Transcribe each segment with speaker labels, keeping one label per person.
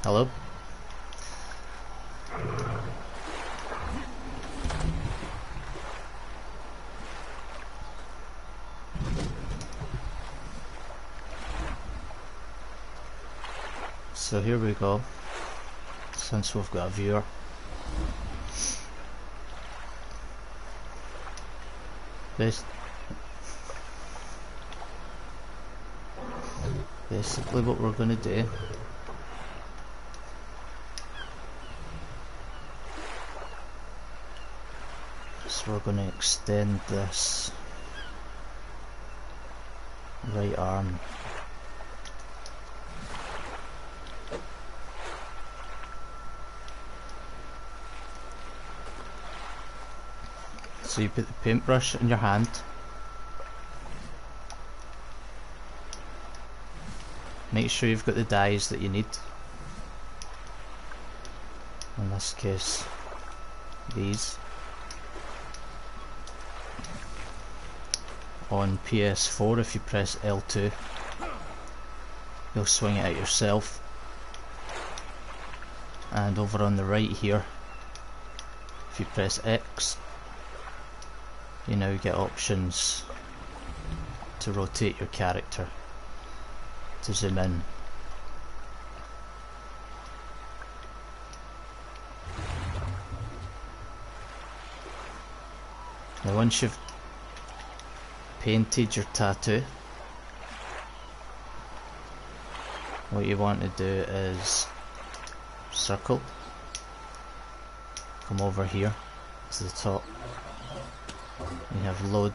Speaker 1: Hello? So here we go, since we've got a viewer. Basically what we're going to do is we're going to extend this right arm so you put the paintbrush in your hand, make sure you've got the dyes that you need, in this case these. On PS4 if you press L2 you'll swing it at yourself, and over on the right here if you press X you now get options to rotate your character, to zoom in. Now once you've painted your tattoo, what you want to do is circle, come over here to the top, you have load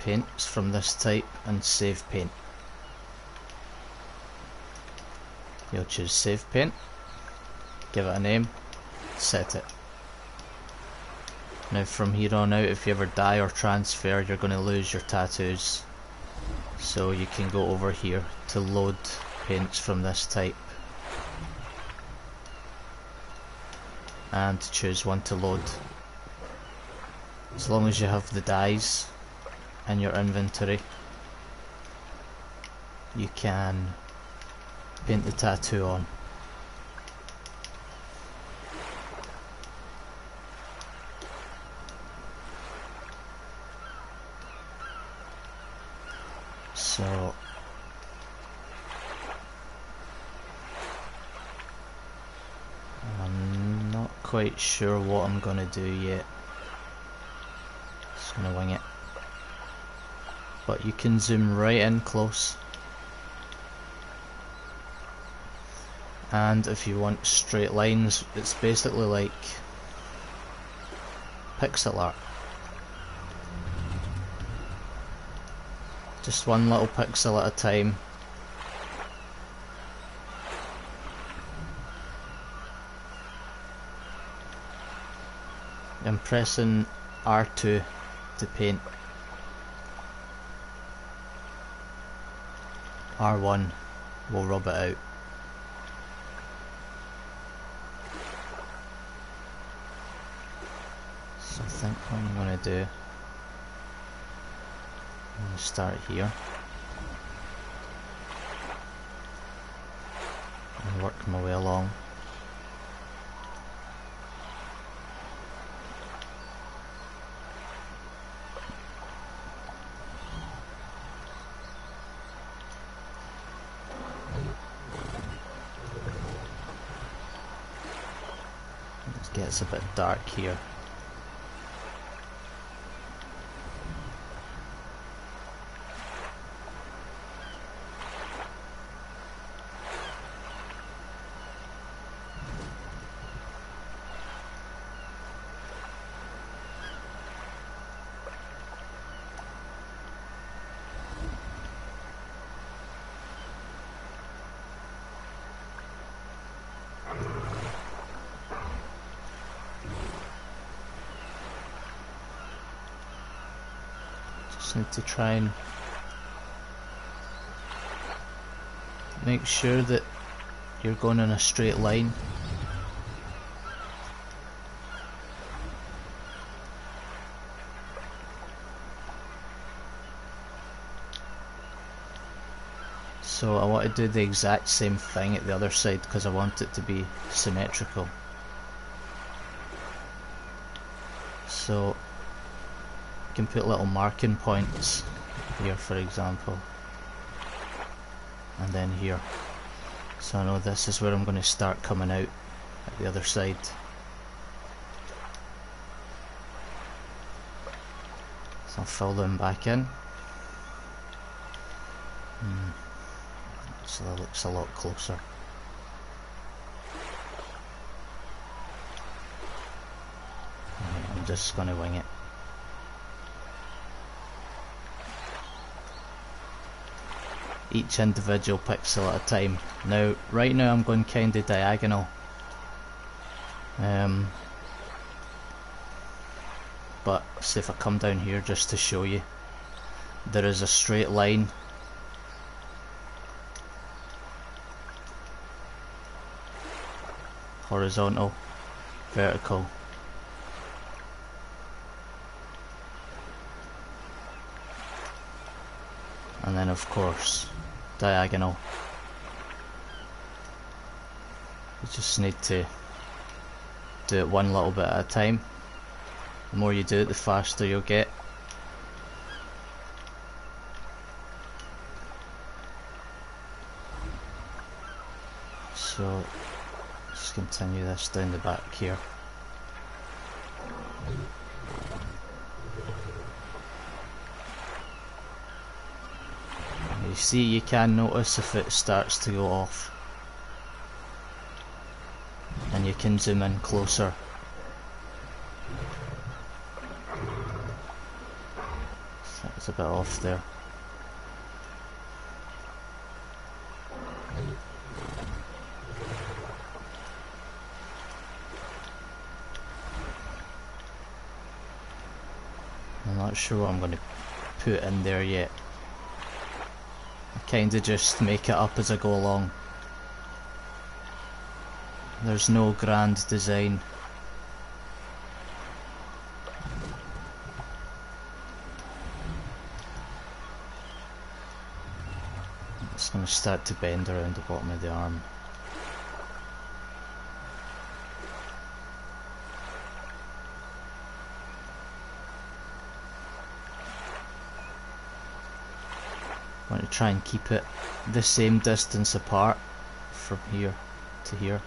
Speaker 1: paints from this type and save paint. You'll choose save paint, give it a name, set it. Now from here on out, if you ever die or transfer, you're going to lose your tattoos, so you can go over here to load paints from this type and choose one to load. As long as you have the dyes in your inventory you can paint the tattoo on. So I'm not quite sure what I'm gonna do yet. Just gonna wing it. But you can zoom right in close. And if you want straight lines, it's basically like pixel art. Just one little pixel at a time. I'm pressing R2 to paint. R1 will rub it out. So I think what I'm going to do, I'm going to start here and work my way along. It gets a bit dark here. Just need to try and make sure that you're going in a straight line. So I want to do the exact same thing at the other side because I want it to be symmetrical. So you can put little marking points here, for example, and then here. So I know this is where I'm going to start coming out at the other side. So I'll fill them back in. So that looks a lot closer. Right, I'm just going to wing it. Each individual pixel at a time. Now, right now I'm going kind of diagonal. But see if I come down here just to show you, there is a straight line horizontal, vertical, and then of course diagonal. You just need to do it one little bit at a time. The more you do it, the faster you'll get. So just continue this down the back here. You see, you can notice if it starts to go off, and you can zoom in closer. So it's a bit off there. I'm not sure what I'm going to put in there yet. I kinda just make it up as I go along. There's no grand design. It's going to start to bend around the bottom of the arm. I want to try and keep it the same distance apart from here to here.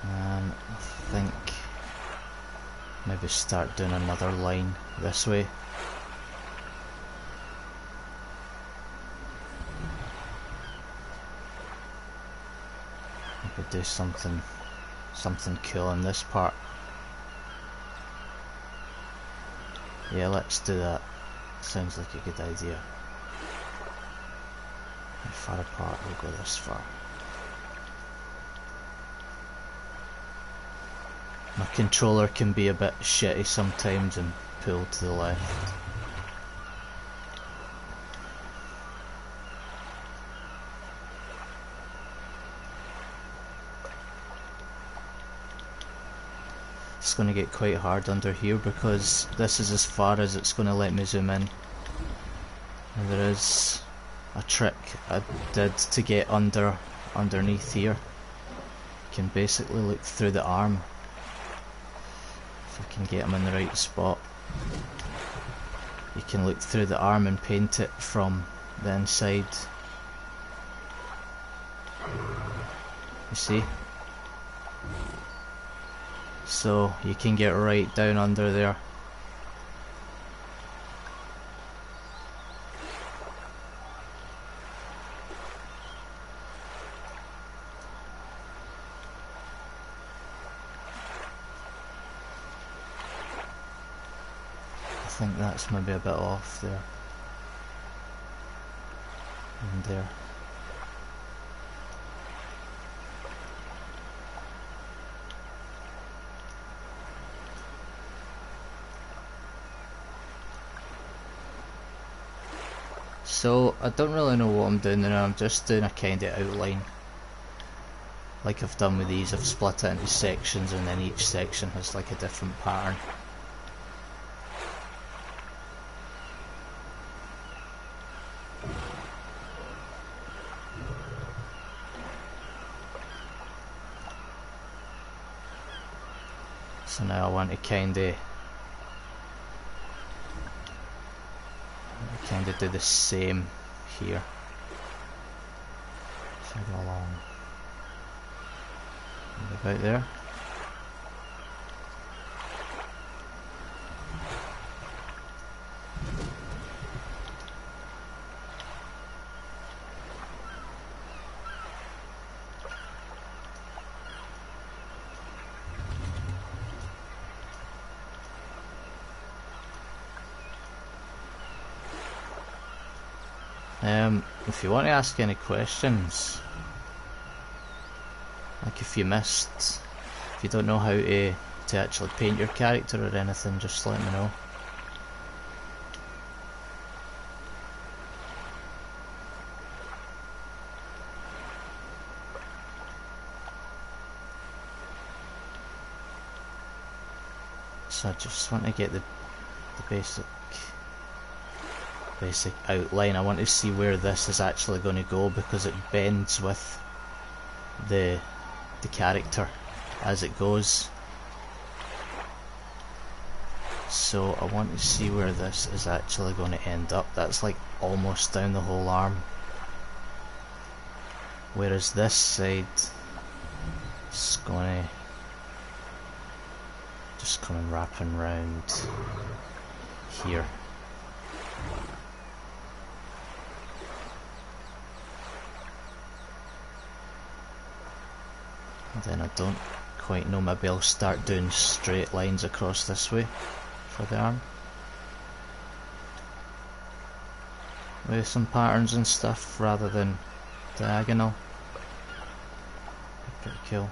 Speaker 1: And I think maybe start doing another line this way. Maybe do something cool in this part. Yeah, let's do that. Sounds like a good idea. How far apart? We'll go this far. My controller can be a bit shitty sometimes and pull to the left. It's going to get quite hard under here because this is as far as it's going to let me zoom in. And there is a trick I did to get underneath here. You can basically look through the arm. If I can get them in the right spot. You can look through the arm and paint it from the inside. You see? So you can get right down under there. I think that's maybe a bit off there. And there. So I don't really know what I'm doing now, I'm just doing a kind of outline. Like I've done with these, I've split it into sections and then each section has like a different pattern. So now I want to kind of do the same here. So I go along and about there. If you want to ask any questions, like if you don't know how to actually paint your character or anything, just let me know. So I just want to get the basic outline. I want to see where this is actually going to go because it bends with the character as it goes. So I want to see where this is actually going to end up. That's like almost down the whole arm. Whereas this side is going to just come and wrapping round here. And then I don't quite know, maybe I'll start doing straight lines across this way for the arm. With some patterns and stuff rather than diagonal. Pretty cool.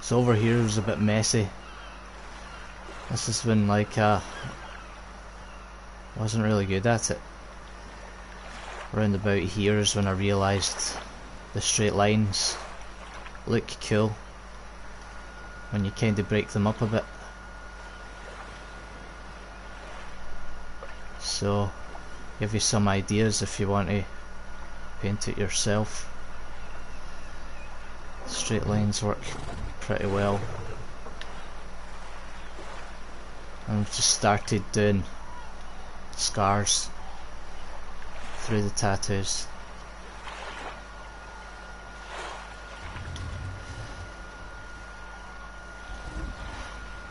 Speaker 1: So over here was a bit messy. This is when like wasn't really good at it. Round about here is when I realised the straight lines look cool when you kind of break them up a bit. So give you some ideas if you want to paint it yourself. Straight lines work pretty well. And I've just started doing scars through the tattoos.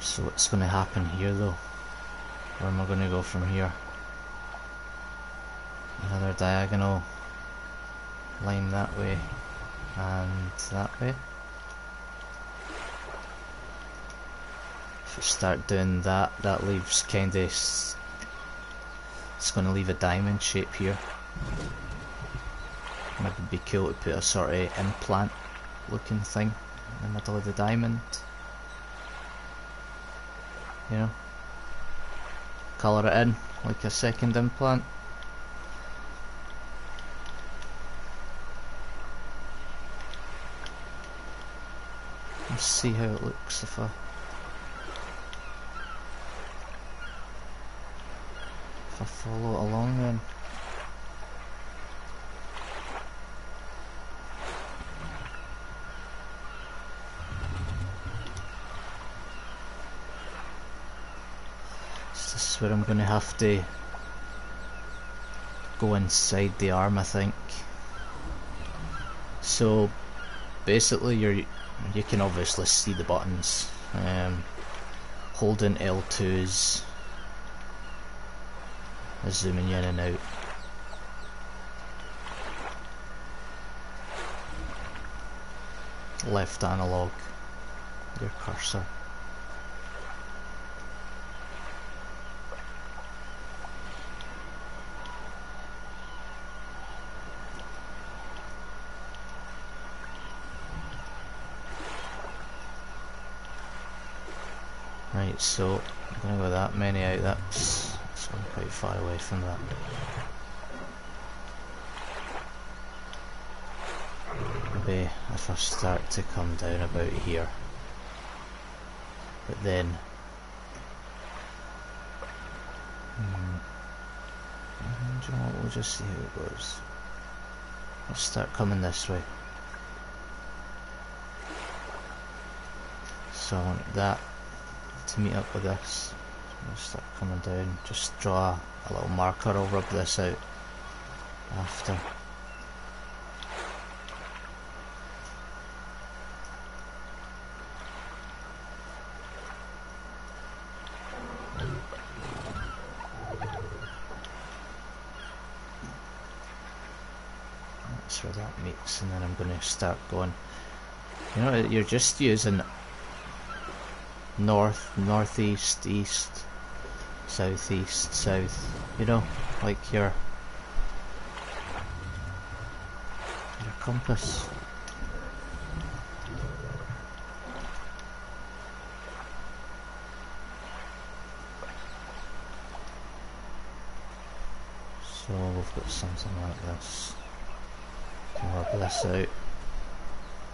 Speaker 1: So what's going to happen here though? Where am I going to go from here? Another diagonal line that way and that way. If I start doing that, that leaves kind of, it's going to leave a diamond shape here. Maybe it'd be cool to put a sort of implant looking thing in the middle of the diamond. You know, colour it in like a second implant. Let's see how it looks if I follow it along then. So this is where I'm going to have to go inside the arm, I think. So basically you can obviously see the buttons. Holding L2s is zooming in and out. Left analog, your cursor. Right, Right, so I'm going to go that many out, that's I'm quite far away from that. Maybe if I start to come down about here, but then do you know what, we'll just see how it goes. Let's start coming this way. So I want that to meet up with this. I'll start coming down, just draw a little marker, I'll rub this out after. That's where that meets, and then I'm going to start going, you know, you're just using north, northeast, east, southeast, south, you know, like your compass. So we've got something like this. Can rub this out.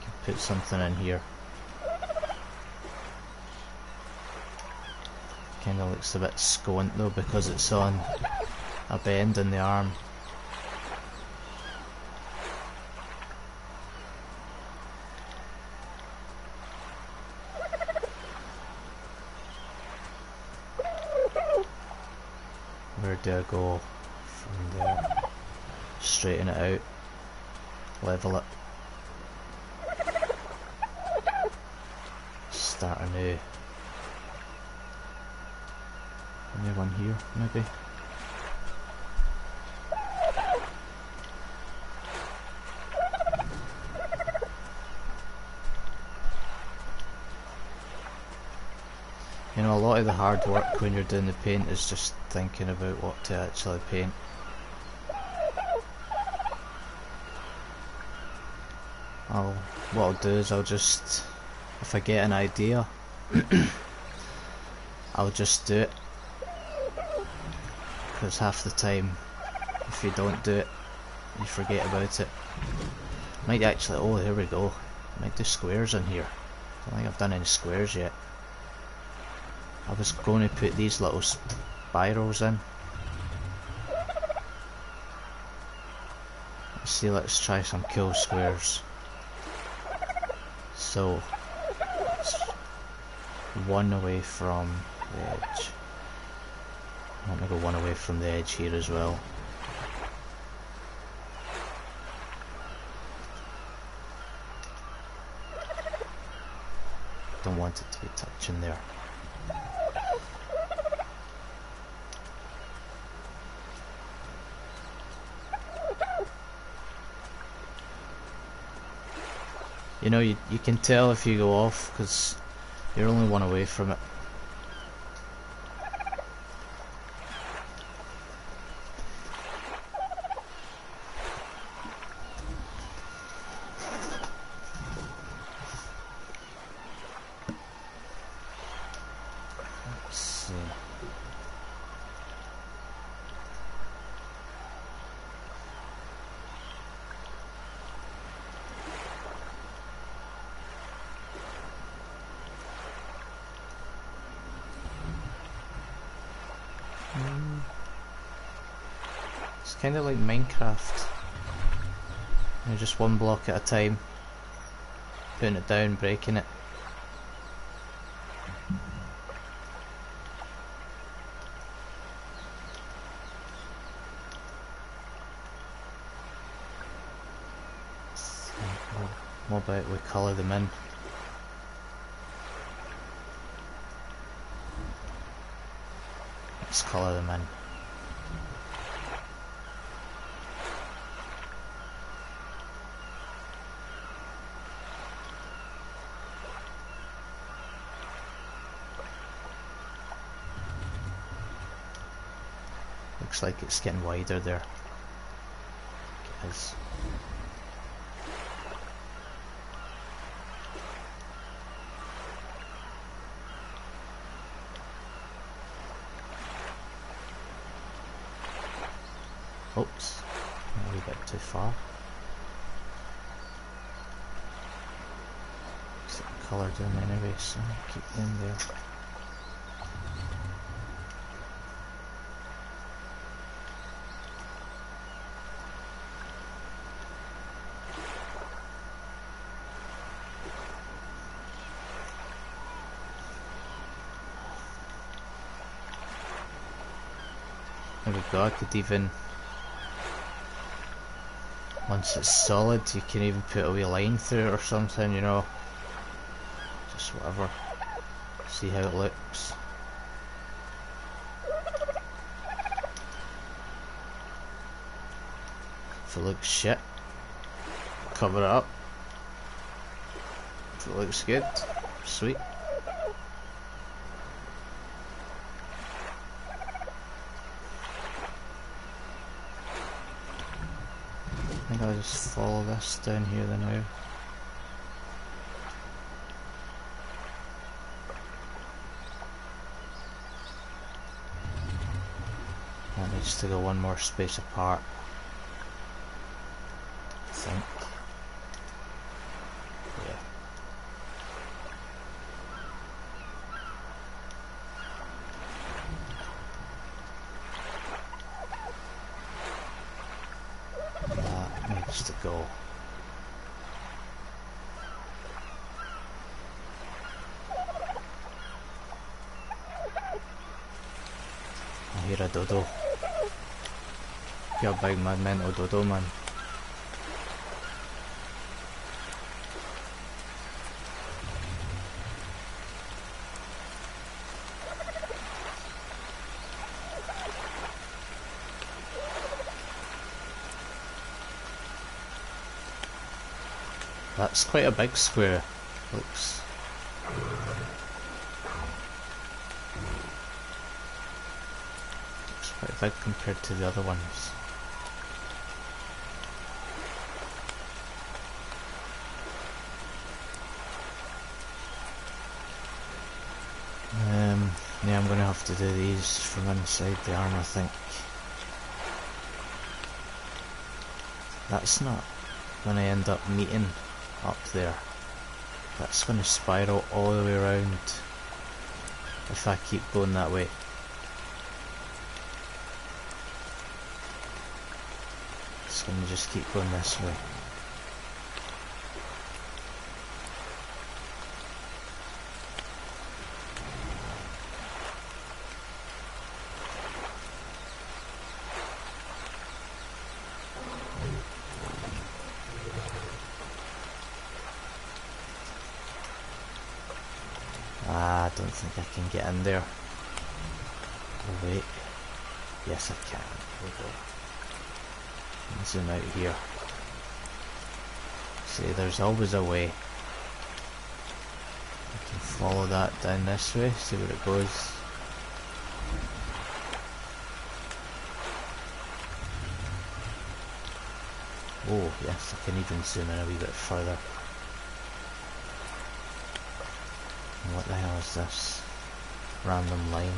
Speaker 1: Can put something in here. Kinda looks a bit squint though because it's on a bend in the arm. Where do I go from there? Straighten it out. Level it. Start a new one here, maybe. You know, a lot of the hard work when you're doing the paint is just thinking about what to actually paint. What I'll do is I'll just, if I get an idea, I'll just do it. Because half the time, if you don't do it, you forget about it. Might actually, oh here we go, might do squares in here. I don't think I've done any squares yet. I was going to put these little spirals in. Let's see, let's try some cool squares. So, it's one away from the edge. I want to go one away from the edge here as well. Don't want it to be touching there. You know, you can tell if you go off because you're only one away from it. Let's see. It's kind of like Minecraft. You're just one block at a time, putting it down, breaking it. What about we colour them in? Let's colour them in. Looks like it's getting wider there. It is. Oops, a wee bit too far. It's coloured in anyway, so I'll keep them there. There we go, I could even, once it's solid, you can even put a wee line through it or something, you know. Just whatever. See how it looks. If it looks shit, cover it up. If it looks good, sweet. I think I'll just follow this down here then now. That needs to go one more space apart, I think. Yeah. That needs to go. I hear a dodo. You're a big mad mental dodo, man. That's quite a big square. Looks. Looks quite big compared to the other ones. Yeah, I'm gonna have to do these from inside the arm, I think. That's not gonna end up meeting up there. That's gonna spiral all the way around if I keep going that way. It's gonna just keep going this way. I don't think I can get in there. Oh wait. Yes I can. There we go. Zoom out here. See, there's always a way. I can follow that down this way, see where it goes. Oh yes, I can even zoom in a wee bit further. What the hell is this? Random line.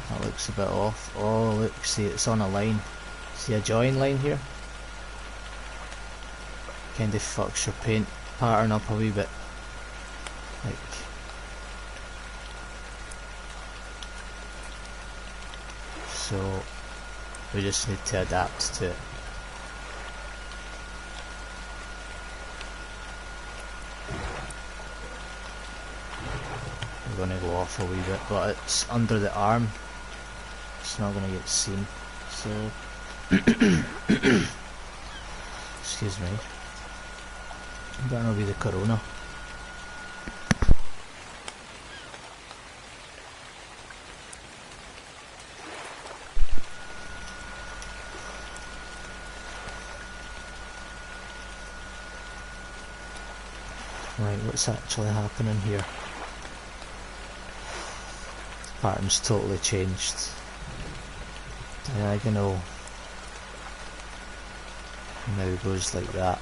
Speaker 1: That looks a bit off. Oh look, see it's on a line. See a join line here? Kinda fucks your paint pattern up a wee bit. Like, so we just need to adapt to it. We're gonna go off a wee bit, but it's under the arm. It's not gonna get seen. So excuse me. Better not be the corona. Right, what's actually happening here? pattern's totally changed. Diagonal now goes like that.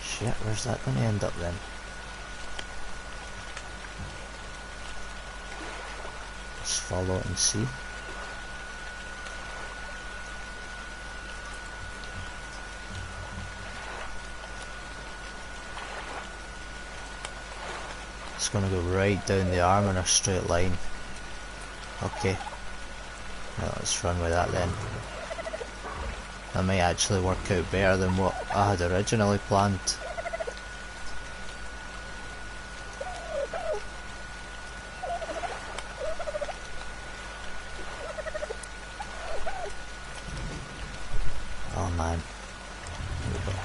Speaker 1: Shit, where's that going to end up then? Let's follow it and see. It's going to go right down the arm in a straight line. Okay. Now let's run with that then. That might actually work out better than what I had originally planned. Oh man. Here we go.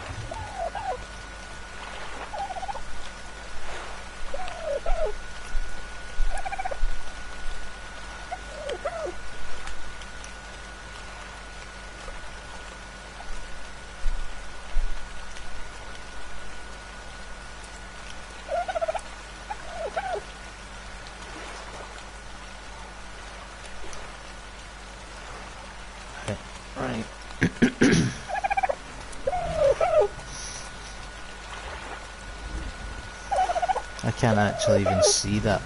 Speaker 1: Right. I can't actually even see that.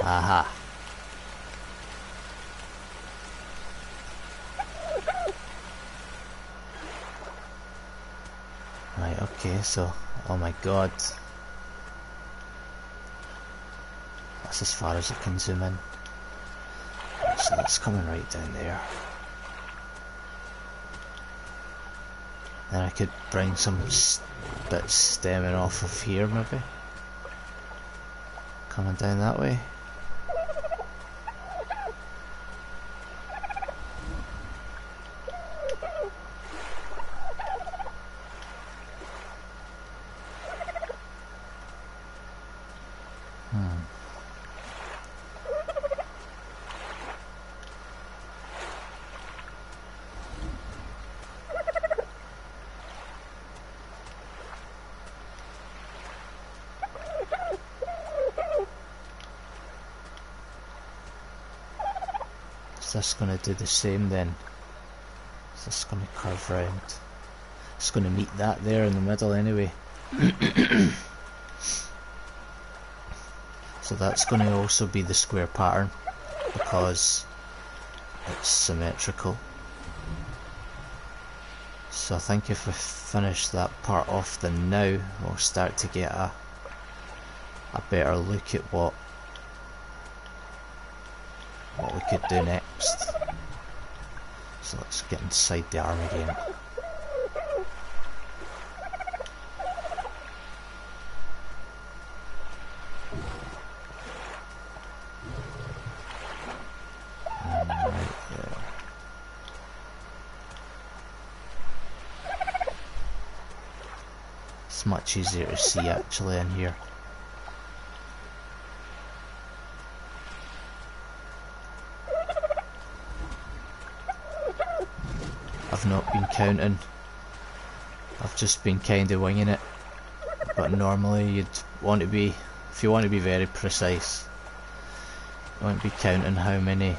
Speaker 1: Aha. Right, okay, so, oh my god. That's as far as I can zoom in. So that's coming right down there. Then I could bring some bits stemming off of here maybe. Coming down that way. Is this going to do the same then? Is this going to curve round? It's going to meet that there in the middle anyway. So that's going to also be the square pattern because it's symmetrical. So I think if we finish that part off then now, we'll start to get a better look at what we could do next. So let's get inside the arm again. And right there. It's much easier to see actually in here. I've not been counting, I've just been kind of winging it, but normally you'd want to be, if you want to be very precise, you want to be counting how many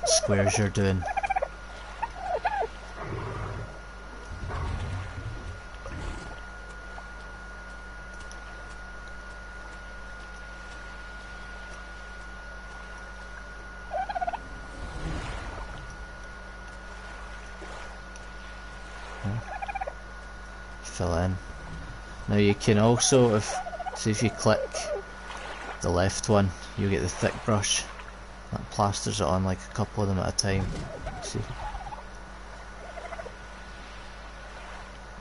Speaker 1: squares you're doing. Fill in. Now you can also, if you click the left one, you get the thick brush that plasters it on like a couple of them at a time. See,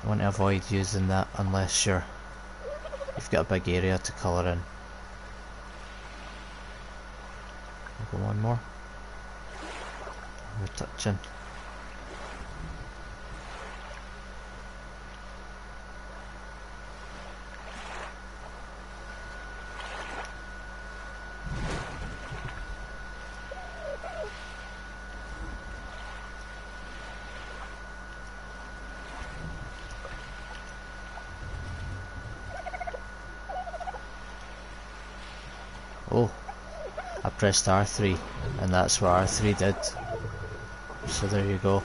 Speaker 1: I want to avoid using that unless you've got a big area to colour in. I'll go one more. We're touching. Oh, I pressed R3 and that's what R3 did. So there you go.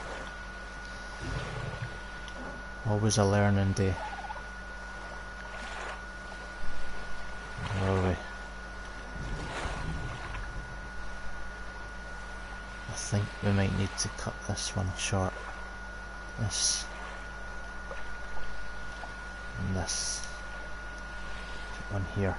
Speaker 1: Always a learning day. Where are we? I think we might need to cut this one short. This. And this. One here.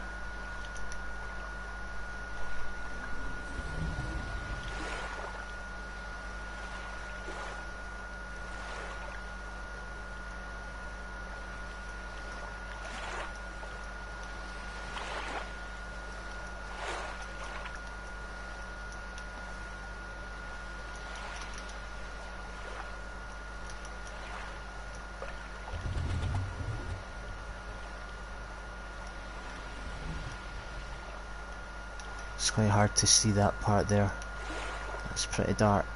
Speaker 1: It's quite hard to see that part there. It's pretty dark.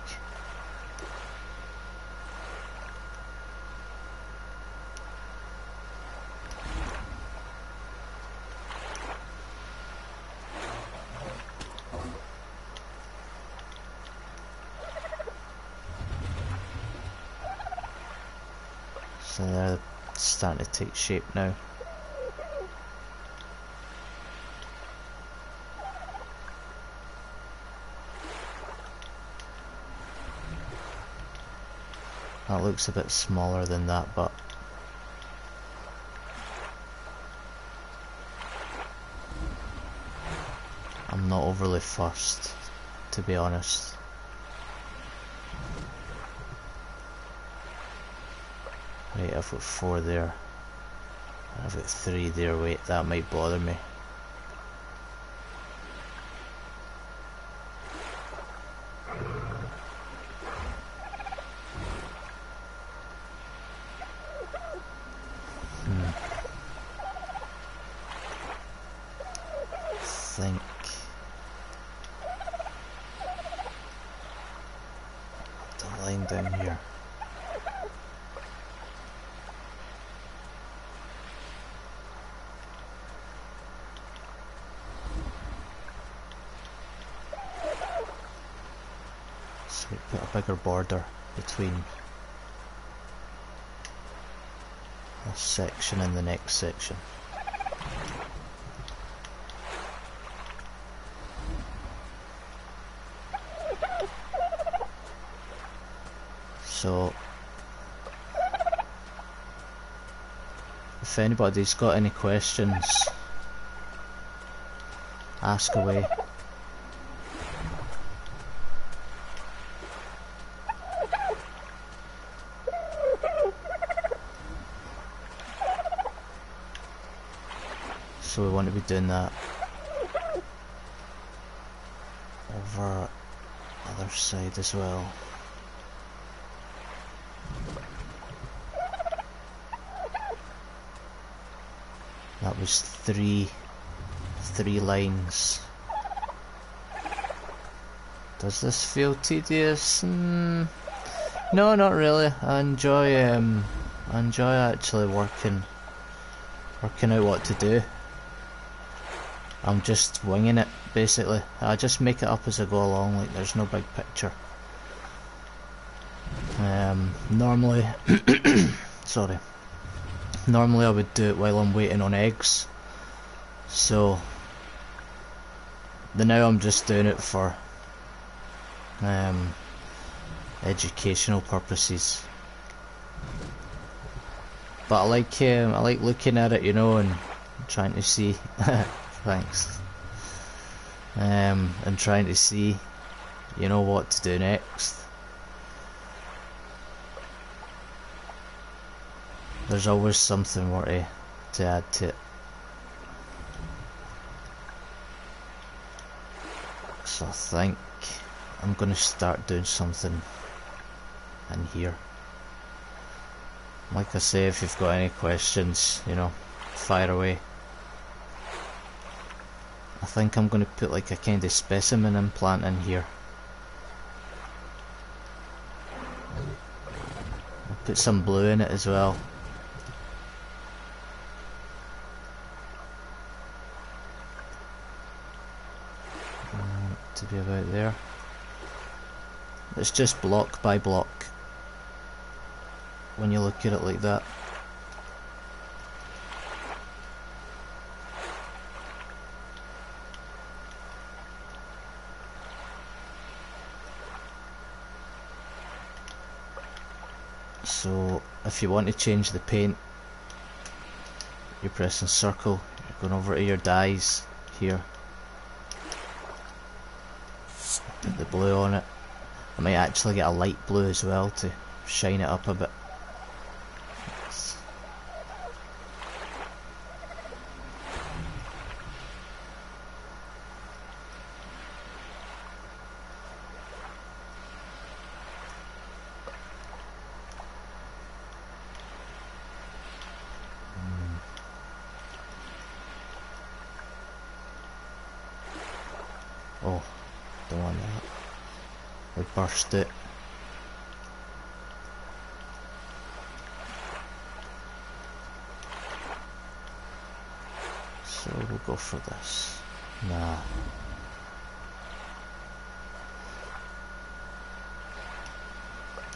Speaker 1: So they're starting to take shape now. That looks a bit smaller than that, but I'm not overly fussed, to be honest. Right, I've got 4 there. I've got 3 there. Wait, that might bother me. Down here. So we put a bigger border between this section and the next section. So, if anybody's got any questions, ask away. So we want to be doing that over the other side as well. That was three lines. Does this feel tedious? No, not really. I enjoy actually working out what to do. I'm just winging it, basically. I just make it up as I go along, like there's no big picture. Normally sorry. Normally I would do it while I'm waiting on eggs. So now I'm just doing it for educational purposes. But I like looking at it, you know, and trying to see thanks. And trying to see, you know, what to do next. There's always something more to add to it. So I think I'm gonna start doing something in here. Like I say, if you've got any questions, you know, fire away. I think I'm gonna put like a kind of specimen implant in here. I'll put some blue in it as well. Should be about there. It's just block by block when you look at it like that. So if you want to change the paint, you're pressing circle, you're going over to your dyes here, put the blue on it. I might actually get a light blue as well to shine it up a bit. Oh, don't want that. We burst it. So we'll go for this. Nah.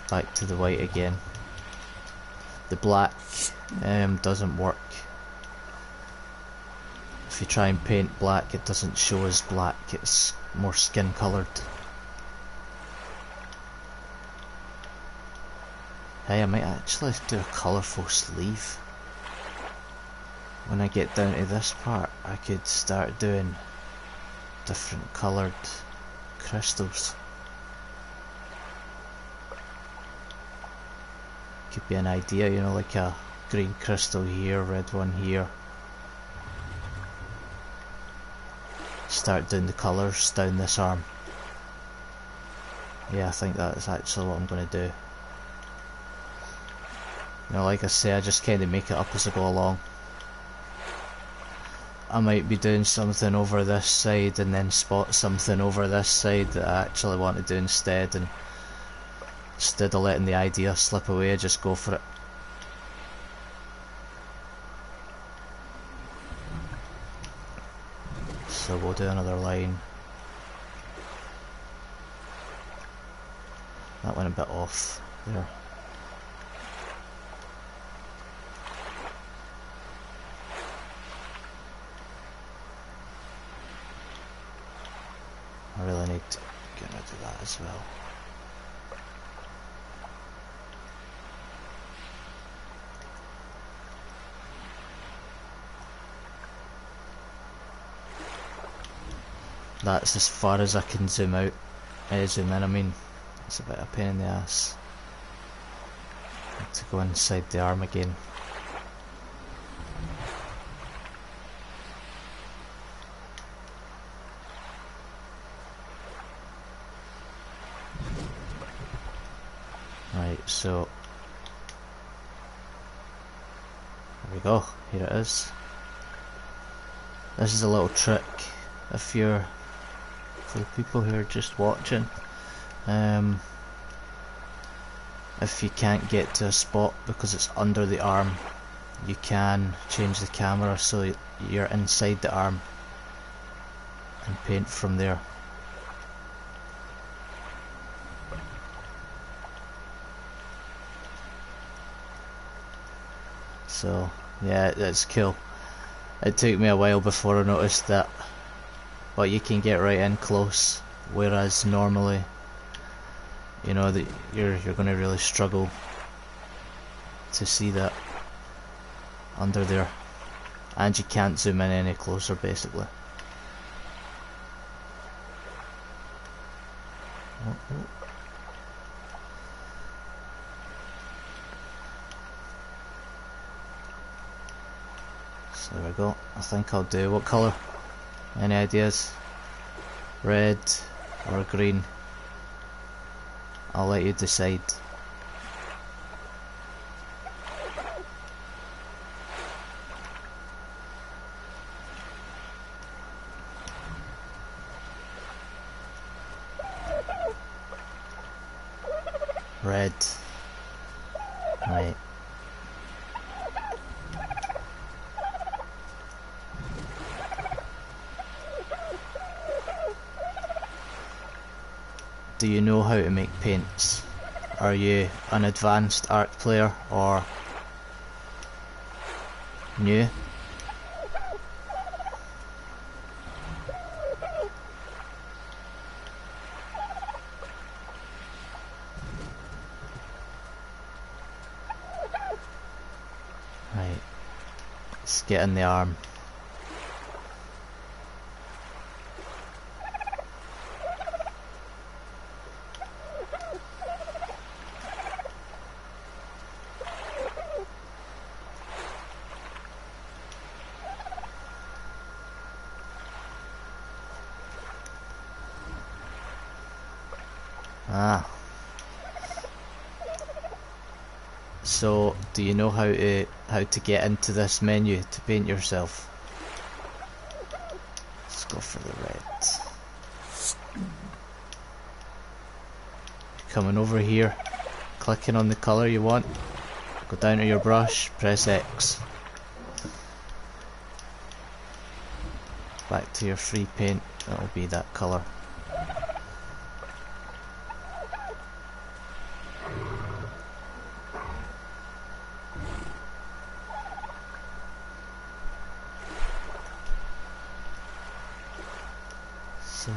Speaker 1: Back to the white again. The black doesn't work. If you try and paint black, it doesn't show as black, it's more skin coloured. Hey, I might actually do a colourful sleeve. When I get down to this part, I could start doing different coloured crystals. Could be an idea, you know, like a green crystal here, red one here. Start doing the colours down this arm. Yeah, I think that's actually what I'm going to do. You know, like I say, I just kind of make it up as I go along. I might be doing something over this side and then spot something over this side that I actually want to do instead, and instead of letting the idea slip away, I just go for it. So we'll do another line. That went a bit off there. I really need to get rid of that as well. That's as far as I can zoom out, zoom in, I mean. It's a bit of a pain in the ass. I have to go inside the arm again. Right, so there we go, here it is. This is a little trick if you're, for the people who are just watching, if you can't get to a spot because it's under the arm, you can change the camera so you're inside the arm and paint from there. So yeah, it's cool. It took me a while before I noticed that, but you can get right in close, whereas normally, you know, that you're going to really struggle to see that under there, and you can't zoom in any closer basically. So there we go. I think I'll do, what colour? Any ideas? Red or green? I'll let you decide. Red. Right. do you know how to make paints? Are you an advanced ARK player or new? Right, let's get in the arm. Ah. So, do you know how to get into this menu to paint yourself? Let's go for the red. Coming over here, clicking on the colour you want, go down to your brush, press X. Back to your free paint, that'll be that colour. So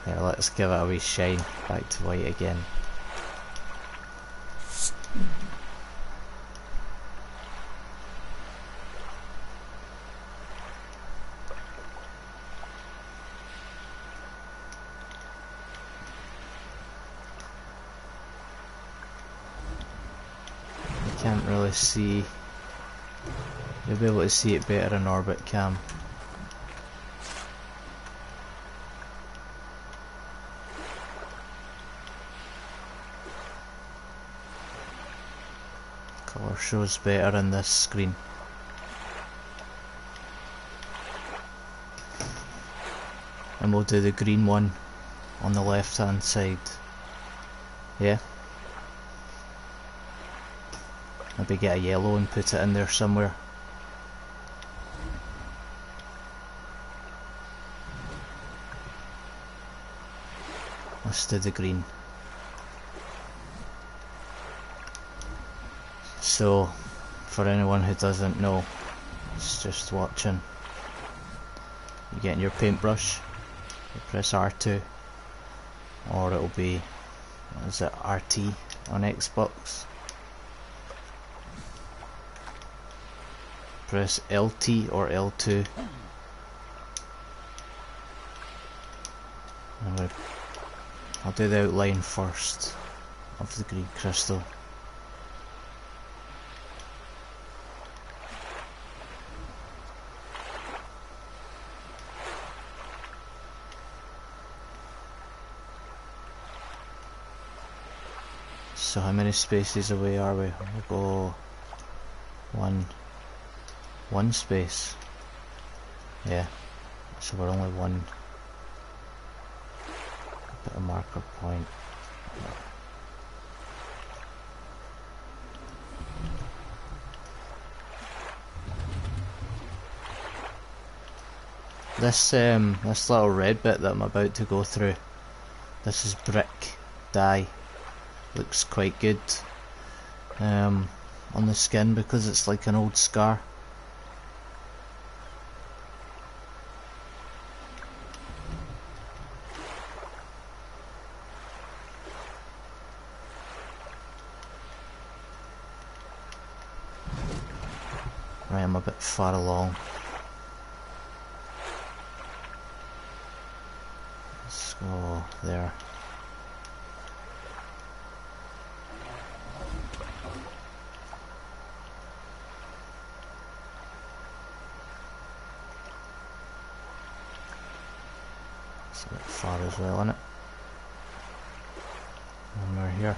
Speaker 1: yeah, let's give it a wee shine, back to white again. You can't really see. You'll be able to see it better in orbit cam. Colour shows better in this screen. And we'll do the green one on the left hand side. Yeah? Maybe get a yellow and put it in there somewhere. Let's do the green. So, for anyone who doesn't know, it's just watching. You get in your paintbrush, you press R2, or it'll be, what is it, RT on Xbox. Press LT or L2. And I'll do the outline first of the green crystal. So how many spaces away are we? We'll go one space. Yeah, so we're only one. Put a marker point. This little red bit that I'm about to go through, this is brick dye. Looks quite good on the skin because it's like an old scar. Right, I'm a bit far along. Let's go there. It's a bit far as well, isn't it? And we're here.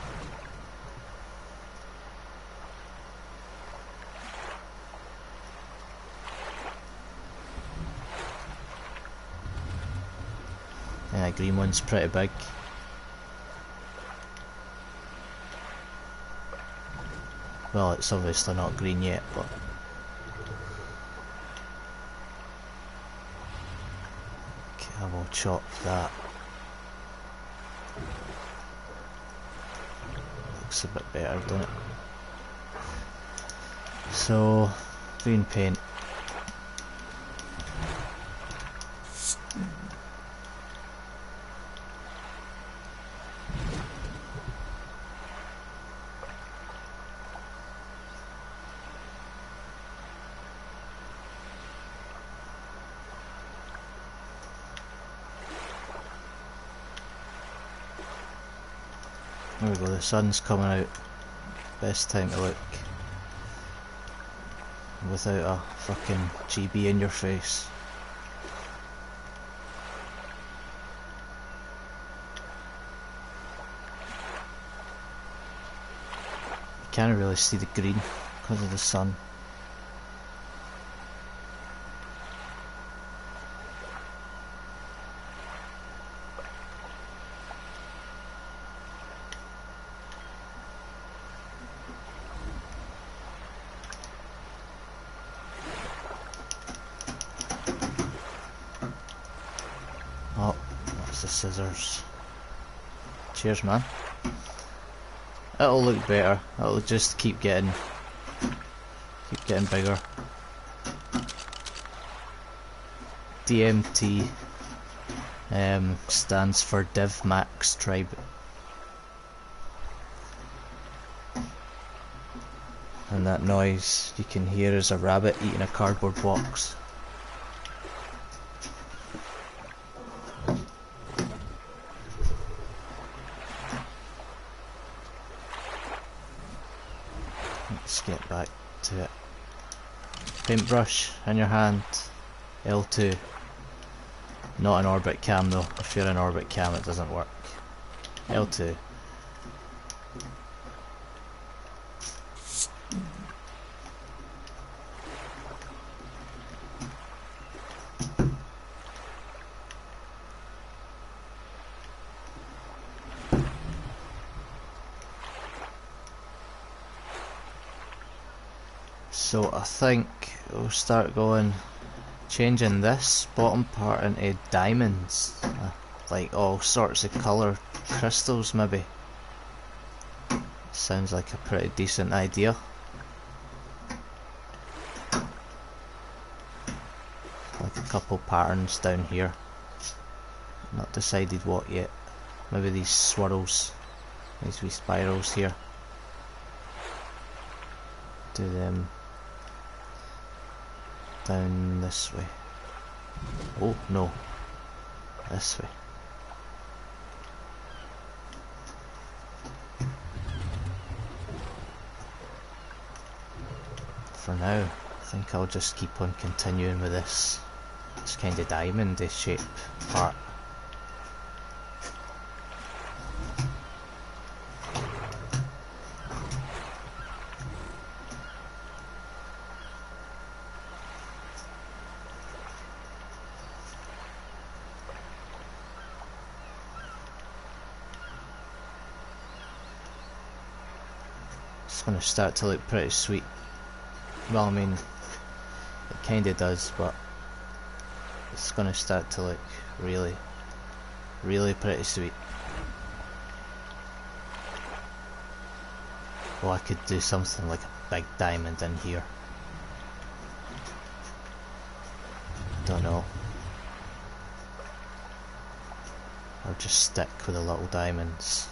Speaker 1: Yeah, the green one's pretty big. Well, it's obviously not green yet, but I will chop that. Looks a bit better, doesn't it? So, green paint. There we go, the sun's coming out. Best time to look. Without a fucking GB in your face. You can't really see the green because of the sun. Oh, that's the scissors. Cheers, man. It'll look better. It'll just keep getting bigger. DMT stands for Div-Mack's tribe. And that noise you can hear is a rabbit eating a cardboard box. Let's get back to it. Paintbrush in your hand, L2. Not an orbit cam though. If you're in orbit cam it doesn't work. L2. So I think we'll start changing this bottom part into diamonds, like all sorts of coloured crystals maybe. Sounds like a pretty decent idea. Like a couple patterns down here. Not decided what yet. Maybe these swirls, these wee spirals here. Do them down this way. Oh no, this way. For now, I think I'll just keep on continuing with this kind of diamond-y shape part. It's going to start to look pretty sweet. Well, I mean, it kind of does, but it's going to start to look really, really pretty sweet. Well, I could do something like a big diamond in here. Don't know. Or just stick with the little diamonds.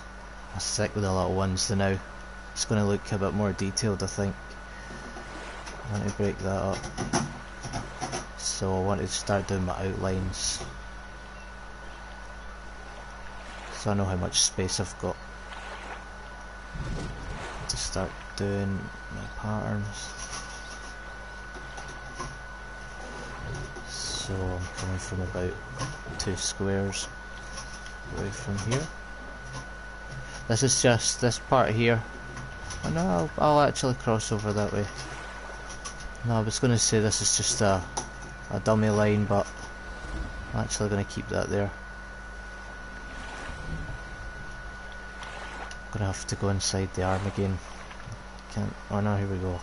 Speaker 1: I'll stick with the little ones for now. It's going to look a bit more detailed, I think. I want to break that up. So I want to start doing my outlines, so I know how much space I've got to start doing my patterns. So I'm coming from about 2 squares away from here. This is just this part here. Oh no, I'll actually cross over that way. No, I was going to say this is just a dummy line, but I'm actually going to keep that there. I'm going to have to go inside the arm again. Can't. Oh no, here we go.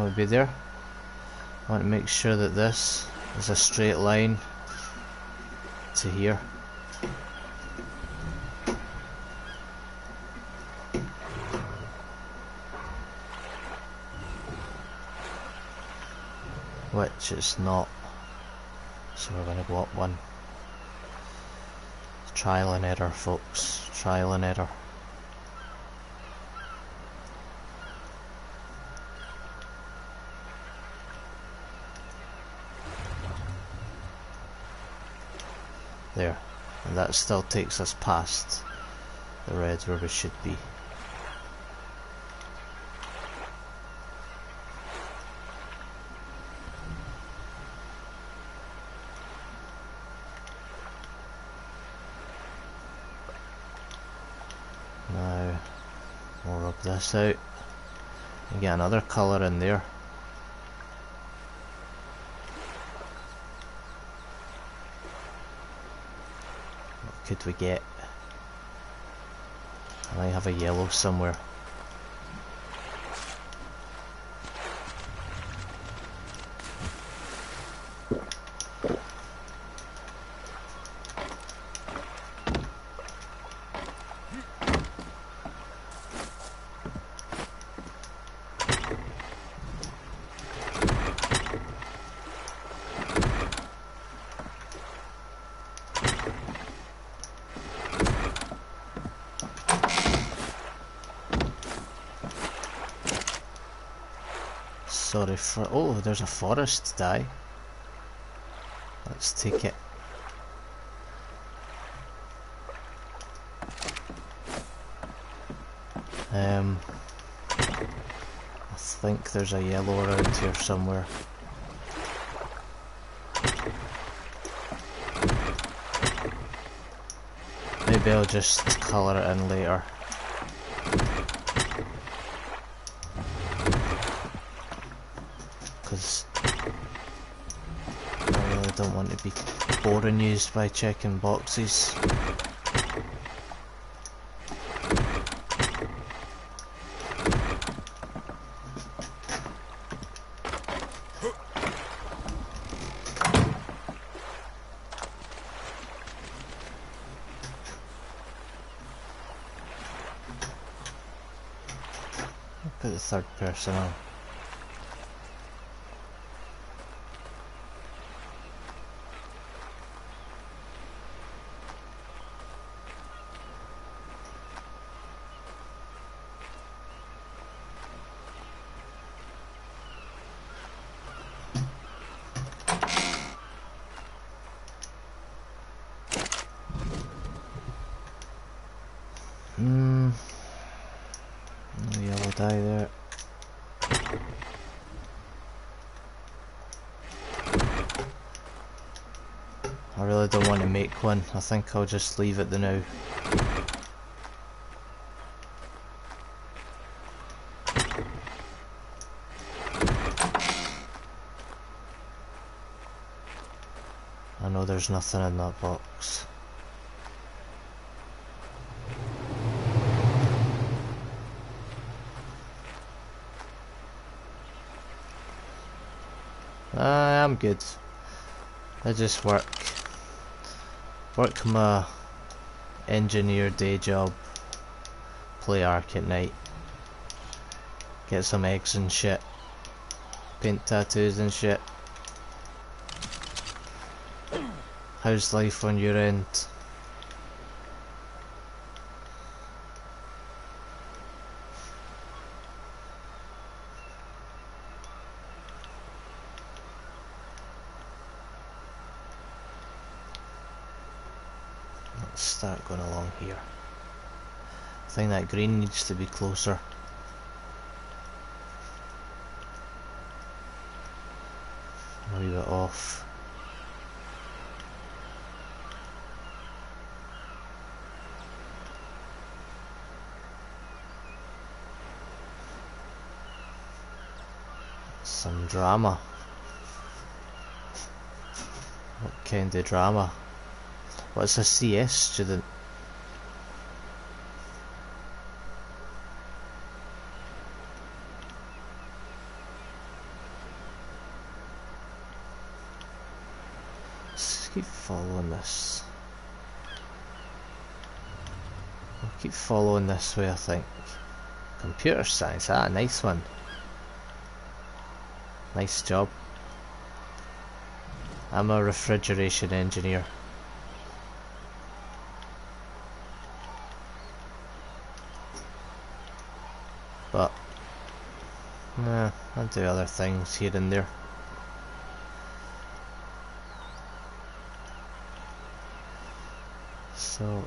Speaker 1: want to be there. I want to make sure that this is a straight line to here. Which it's not. So we're going to go up one. Trial and error, folks. Trial and error. There. And that still takes us past the red where we should be. Now we'll rub this out and get another colour in there. What could we get? I might have a yellow somewhere. Sorry for... oh, there's a forest dye. Let's take it. I think there's a yellow around here somewhere. Maybe I'll just colour it in later. Because I really don't want to be boring you by checking boxes. Put the third person on. No yellow dye there. I really don't want to make one. I think I'll just leave it the now. I know there's nothing in that box. I'm good. I just work my engineer day job, play ARK at night, get some eggs and shit, paint tattoos and shit. How's life on your end? Let's start going along here. I think that green needs to be closer. A wee bit off. Some drama. What kind of drama? What's a CS student? keep following this. I'll keep following this way, I think. Computer science, nice one. Nice job. I'm a refrigeration engineer. But, I do other things here and there. So,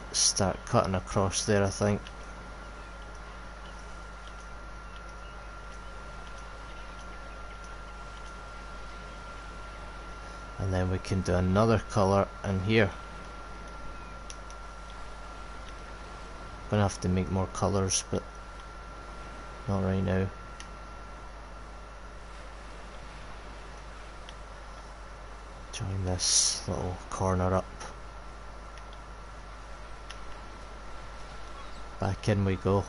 Speaker 1: let's start cutting across there, I think. And then we can do another colour in here. Gonna have to make more colours, but not right now. Join this little corner up. Back in we go.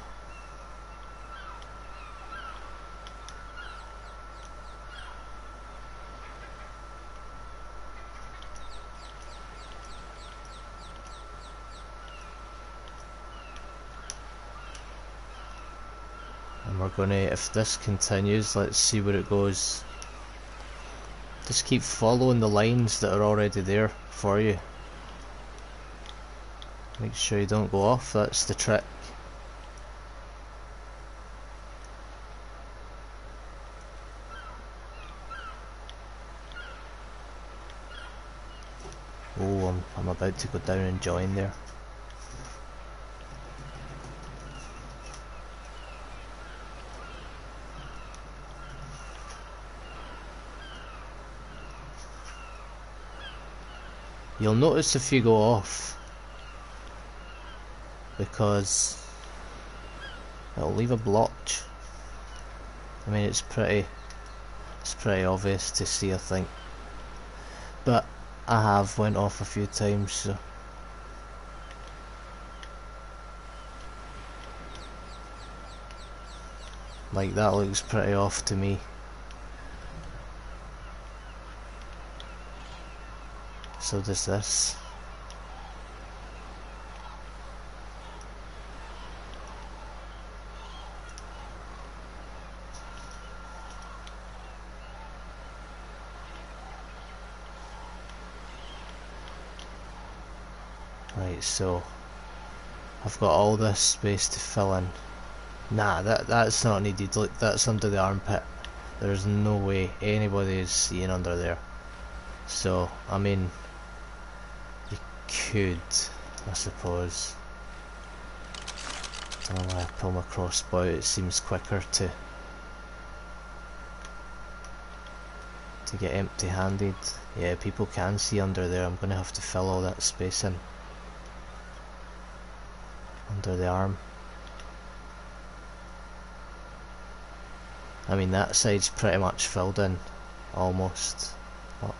Speaker 1: And we're gonna, if this continues, let's see where it goes. Just keep following the lines that are already there for you. Make sure you don't go off, that's the trick. Oh, I'm about to go down and join there. You'll notice if you go off, because it'll leave a blotch. I mean, it's pretty obvious to see, I think. But I have went off a few times, so like that looks pretty off to me. So does this. Right, so I've got all this space to fill in. Nah, that's not needed. Look, that's under the armpit. There's no way anybody is seeing under there. So, I mean, you could, I suppose. I don't know why I pull my crossbow out. It seems quicker to get empty-handed. Yeah, people can see under there. I'm gonna have to fill all that space in under the arm. I mean, that side's pretty much filled in, almost. But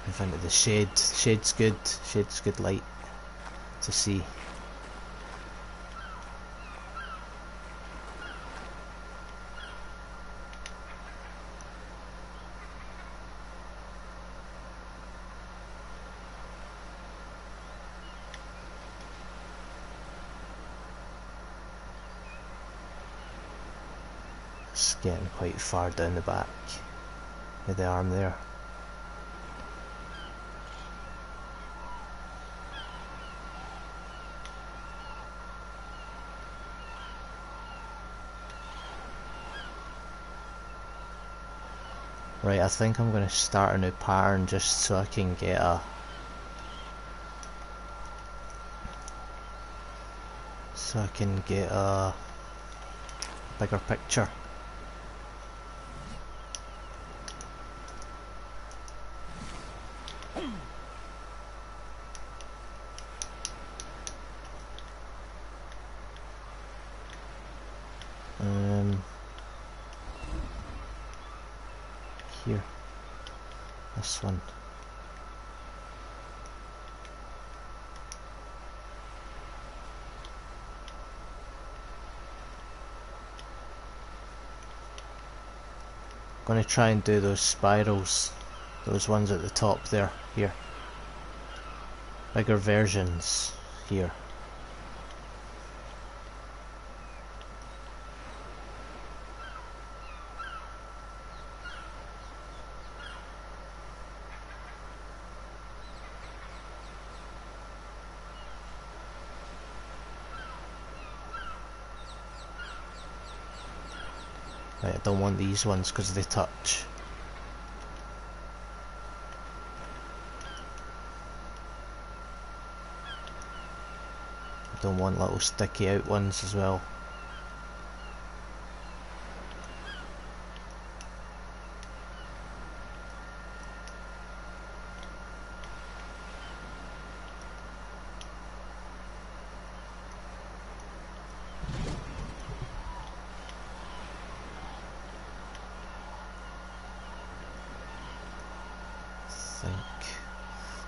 Speaker 1: move into the shade. Shade's good. Shade's good light to see. It's getting quite far down the back of the arm there. Right, I think I'm going to start a new pattern just so I can get a bigger picture. Here, this one. going to try and do those spirals, those ones at the top there, here. Bigger versions here. Right, I don't want these ones because they touch. I don't want little sticky out ones as well.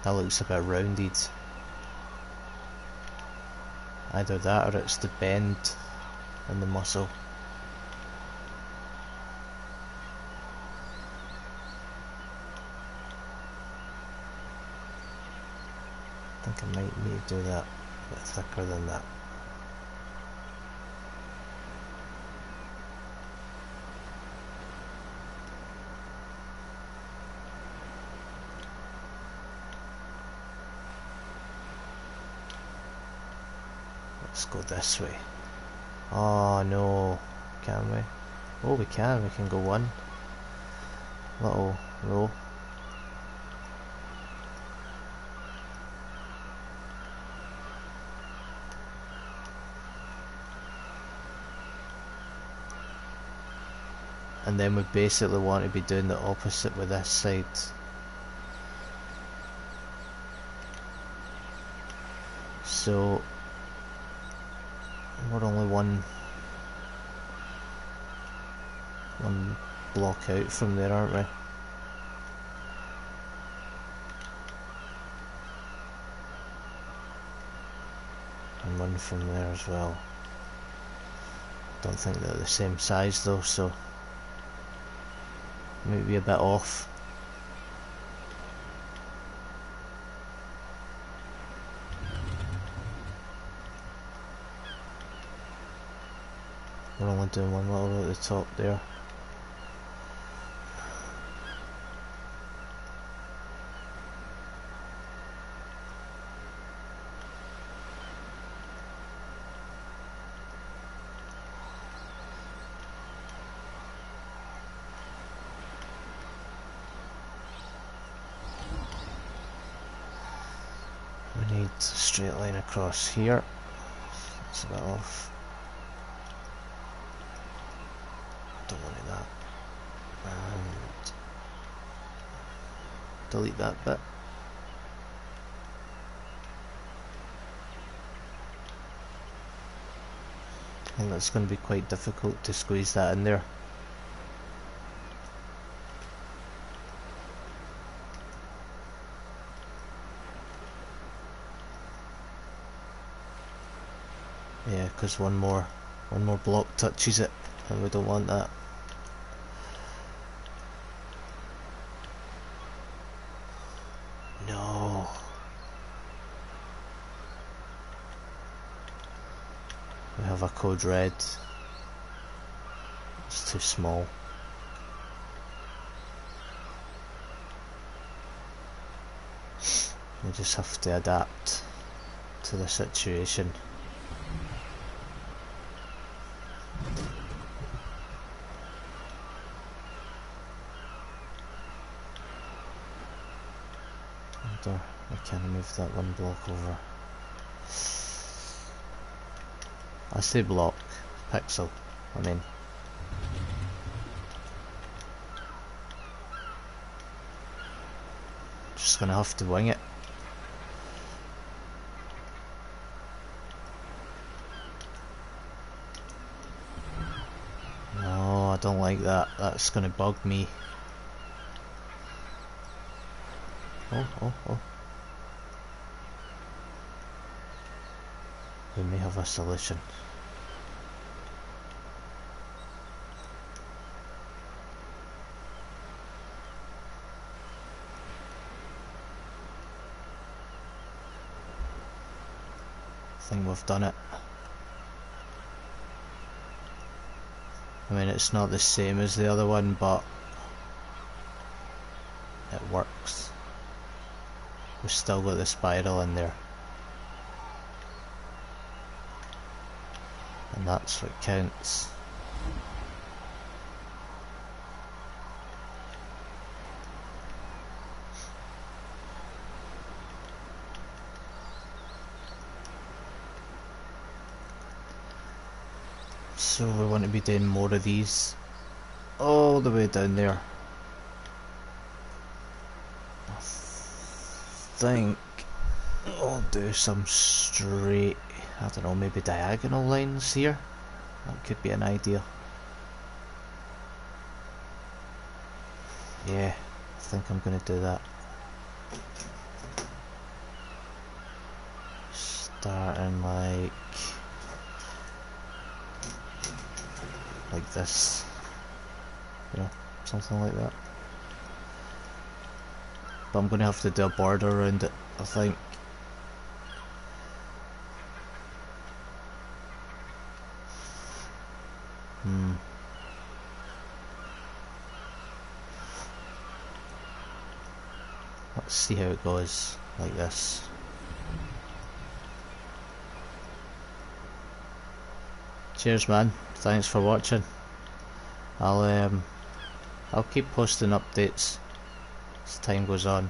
Speaker 1: That looks a bit rounded. Either that or it's the bend in the muscle. I think I might need to do that a bit thicker than that. Let's go this way. Oh no, can we? Oh, we can go one little row. And then we basically want to be doing the opposite with this side. So we're only one block out from there, aren't we? And one from there as well. Don't think they're the same size though, so maybe a bit off. We're only doing one little at the top there. We need a straight line across here. It's a bit off. Don't want that. And delete that bit. I think that's going to be quite difficult to squeeze that in there. Yeah, because one more block touches it, and we don't want that. No. We have a code red. It's too small. We just have to adapt to the situation. I can move that one block over. I say block, pixel, I mean. Just gonna have to wing it. No, I don't like that. That's gonna bug me. Oh. We may have a solution. think we've done it. I mean, it's not the same as the other one, but it works. We've still got the spiral in there. And that's what counts. So we want to be doing more of these all the way down there. I think I'll do some straight, I don't know, maybe diagonal lines here. That could be an idea. Yeah, I think I'm going to do that. Starting like this, you know, something like that. But I'm going to have to do a border around it, I think. Let's see how it goes, like this. Cheers, man. Thanks for watching. I'll keep posting updates as time goes on.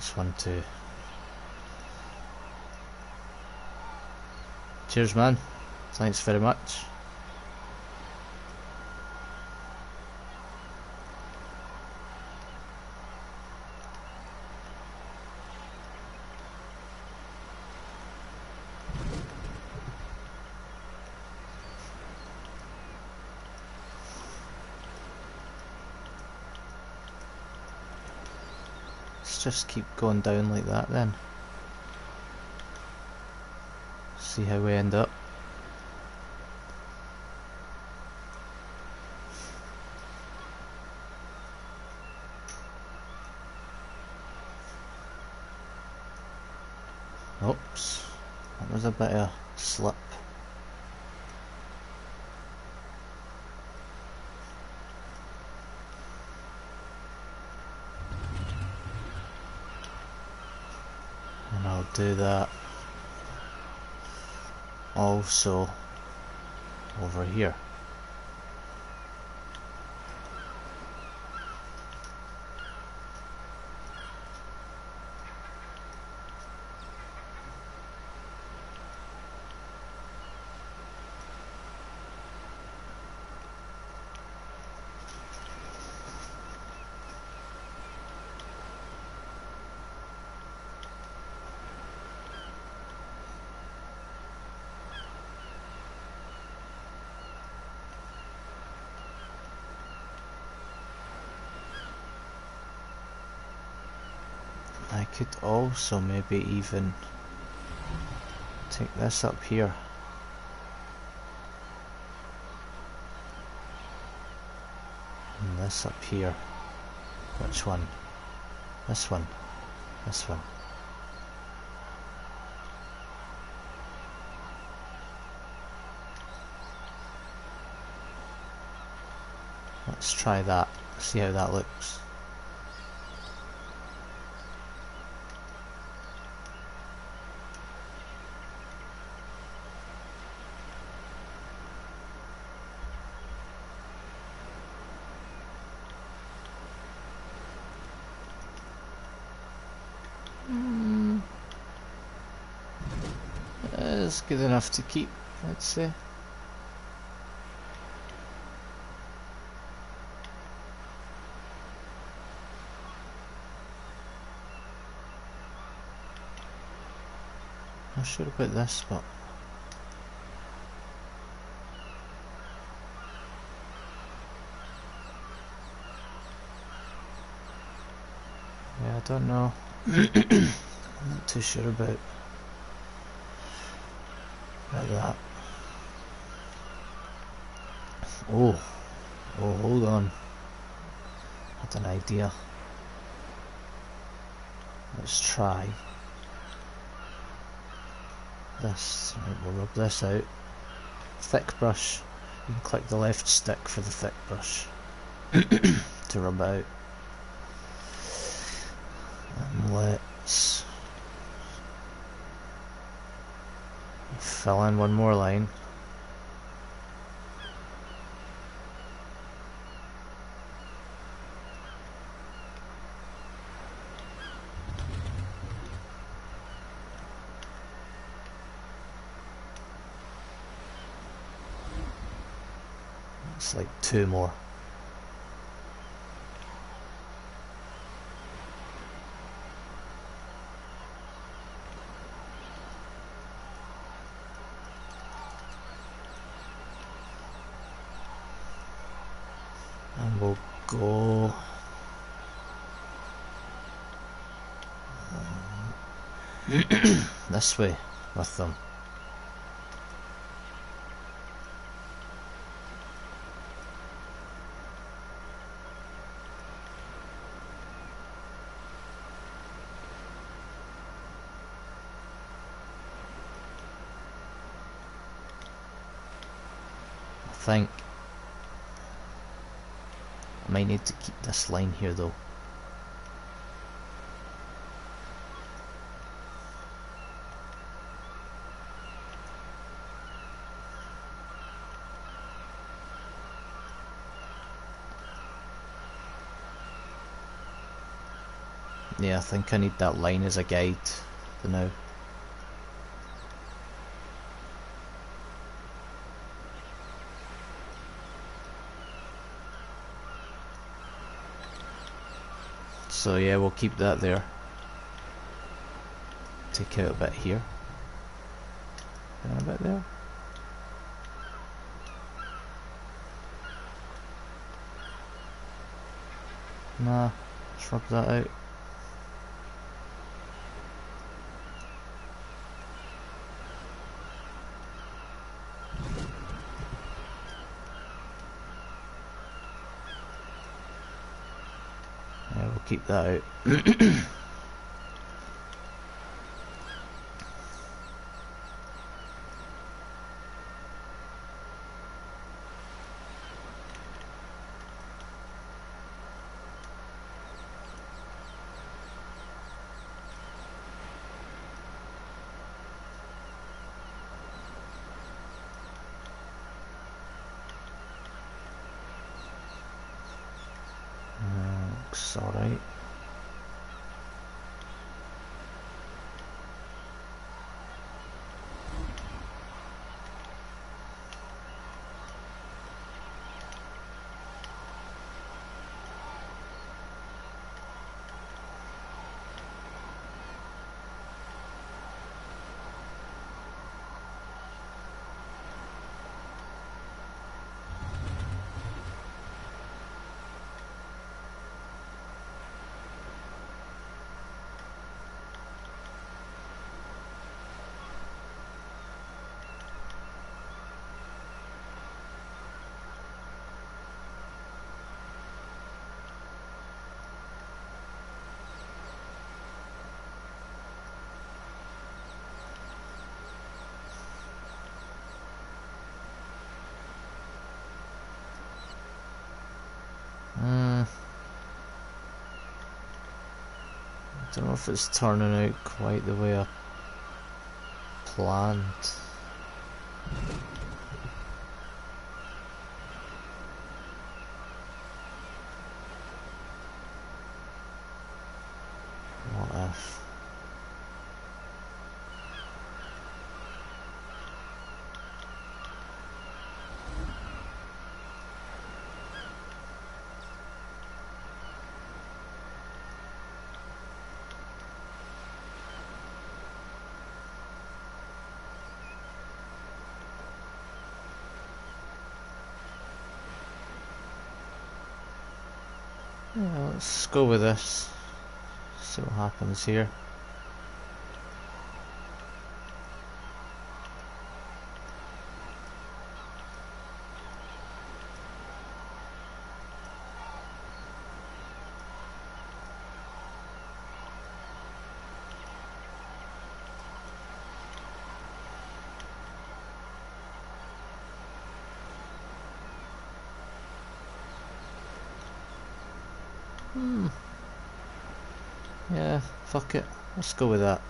Speaker 1: That's one too. Cheers, man. Thanks very much. Let's just keep going down like that then. See how we end up. Oops, that was a bit of a slip. And I'll do that also over here. I could also maybe even take this up here. And this up here. Which one? This one. This one. Let's try that. See how that looks. It's good enough to keep, let's say. Not sure about this, but don't know. I'm not too sure about that. Oh, hold on. I had an idea. Let's try this. Right, we'll rub this out. Thick brush. You can click the left stick for the thick brush to rub out. And let's fill in one more line. It's like 2 more. And we'll go this way with them. I think I might need to keep this line here though. Yeah, I think I need that line as a guide for now. So yeah, we'll keep that there. Take out a bit here. And a bit there. Nah, let's rub that out. Yeah, we'll keep that out. Looks alright. I don't know if it's turning out quite the way I planned. What if? Yeah, let's go with this. See what happens here. Yeah, fuck it. Let's go with that.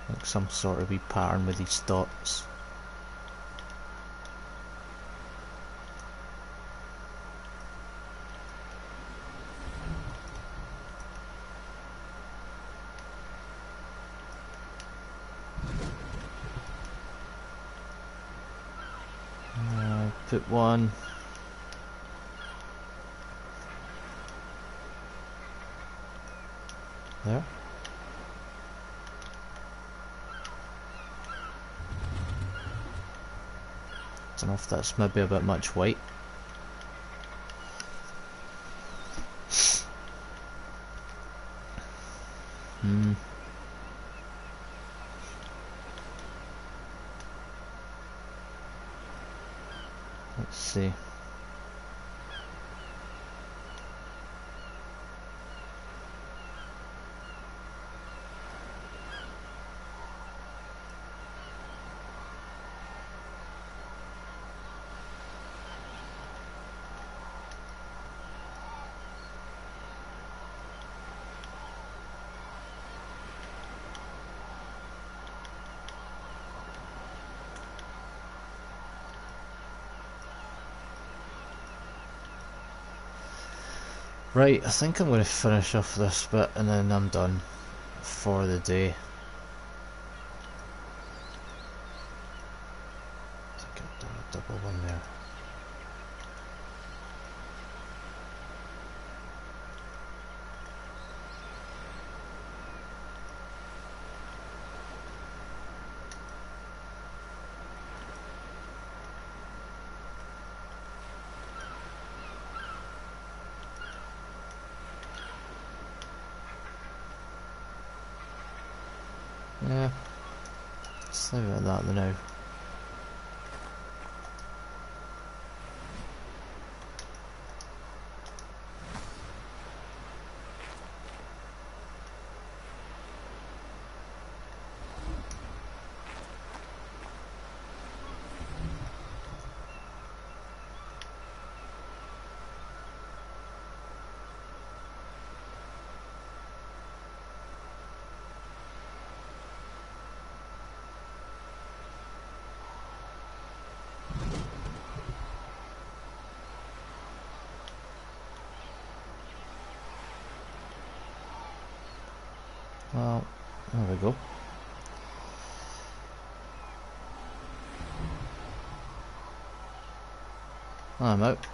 Speaker 1: Like some sort of wee pattern with these dots. Put one. There. Don't know if that's maybe a bit much white. Let's see. Right, I think I'm going to finish off this bit and then I'm done for the day. I think I've done a double one there. Yeah, let's leave it at that now. Well, there we go. I'm out.